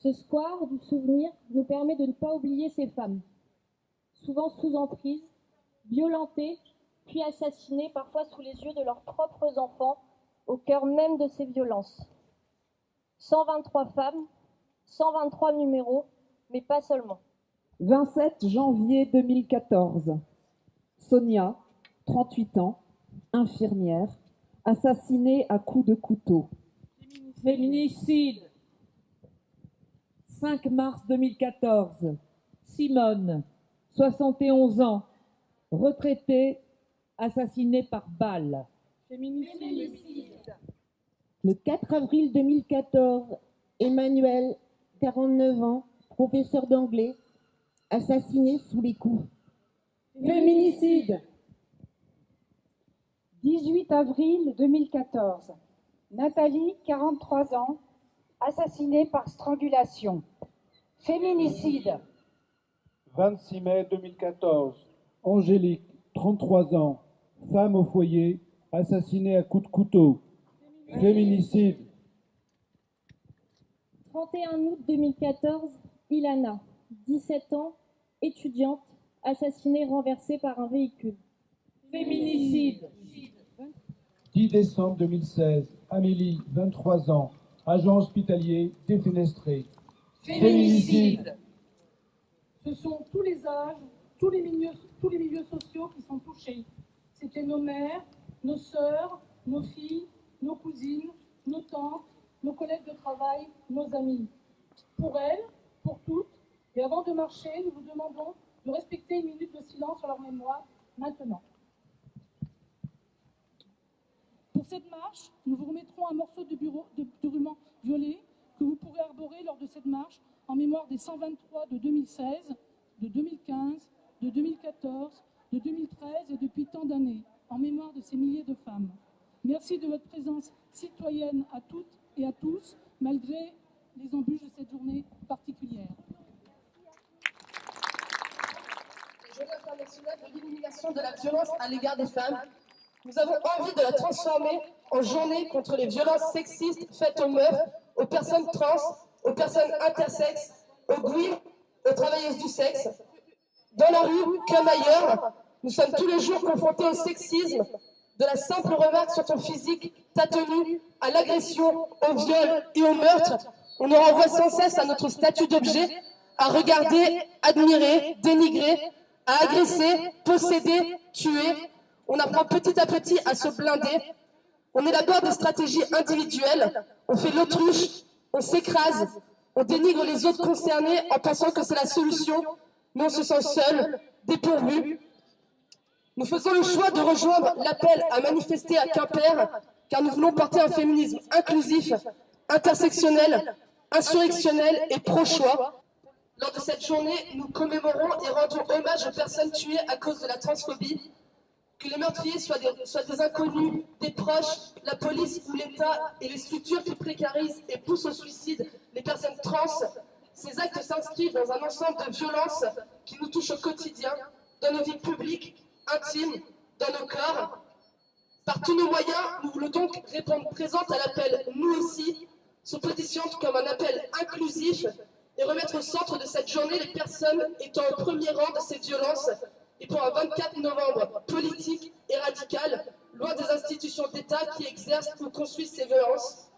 Ce square du souvenir nous permet de ne pas oublier ces femmes, souvent sous emprise, violentées, puis assassinées, parfois sous les yeux de leurs propres enfants, au cœur même de ces violences. 123 femmes, 123 numéros, mais pas seulement. 27 janvier 2014. Sonia, 38 ans, infirmière, assassinée à coups de couteau. Féminicide. 5 mars 2014. Simone, 71 ans, retraitée, assassinée par balle. Féminicide. Le 4 avril 2014, Emmanuel, 49 ans, professeur d'anglais, assassiné sous les coups. Féminicide. 18 avril 2014, Nathalie, 43 ans, assassinée par strangulation. Féminicide. 26 mai 2014, Angélique, 33 ans, femme au foyer, assassinée à coups de couteau. Féminicide. 31 août 2014, Ilana, 17 ans, étudiante, assassinée renversée par un véhicule. Féminicide. 10 décembre 2016, Amélie, 23 ans, agent hospitalier, défenestré. Féminicide. Ce sont tous les âges, tous les milieux sociaux qui sont touchés. C'était nos mères, nos sœurs, nos filles, nos cousines, nos tantes, nos collègues de travail, nos amis. Pour elles, pour toutes, et avant de marcher, nous vous demandons de respecter une minute de silence sur leur mémoire, maintenant. Pour cette marche, nous vous remettrons un morceau de ruban violet que vous pourrez arborer lors de cette marche en mémoire des 123 de 2016, de 2015, de 2014, de 2013 et depuis tant d'années, en mémoire de ces milliers de femmes. Merci de votre présence citoyenne à toutes et à tous, malgré les embûches de cette journée particulière. Journée internationale de l'élimination de la violence à l'égard des femmes. Nous avons envie de la transformer en journée contre les violences sexistes faites aux meufs, aux personnes trans, aux personnes intersexes, aux queers, aux travailleuses du sexe. Dans la rue, comme ailleurs, nous sommes tous les jours confrontés au sexisme, de la simple remarque sur ton physique, ta tenue, à l'agression, au viol et au meurtre. On nous renvoie sans cesse à notre statut d'objet, à regarder, admirer, dénigrer, à agresser, posséder, tuer. On apprend petit à petit à se blinder. On élabore des stratégies individuelles. On fait l'autruche, on s'écrase, on dénigre les autres concernés en pensant que c'est la solution, mais on se sent seul, dépourvu. Nous faisons le choix de rejoindre l'appel à manifester à Quimper, car nous voulons porter un féminisme inclusif, intersectionnel, insurrectionnel et pro-choix. Lors de cette journée, nous commémorons et rendons hommage aux personnes tuées à cause de la transphobie. Que les meurtriers soient des inconnus, des proches, la police ou l'État et les structures qui précarisent et poussent au suicide les personnes trans, ces actes s'inscrivent dans un ensemble de violences qui nous touchent au quotidien, dans nos vies publiques, intimes, dans nos corps. Par tous nos moyens, nous voulons donc répondre présente à l'appel « Nous aussi », se positionnant comme un appel inclusif et remettre au centre de cette journée les personnes étant au premier rang de ces violences et pour un 24 novembre politique et radical, loin des institutions d'État qui exercent ou construisent ces violences.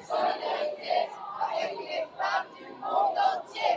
Solidarité avec les femmes du monde entier.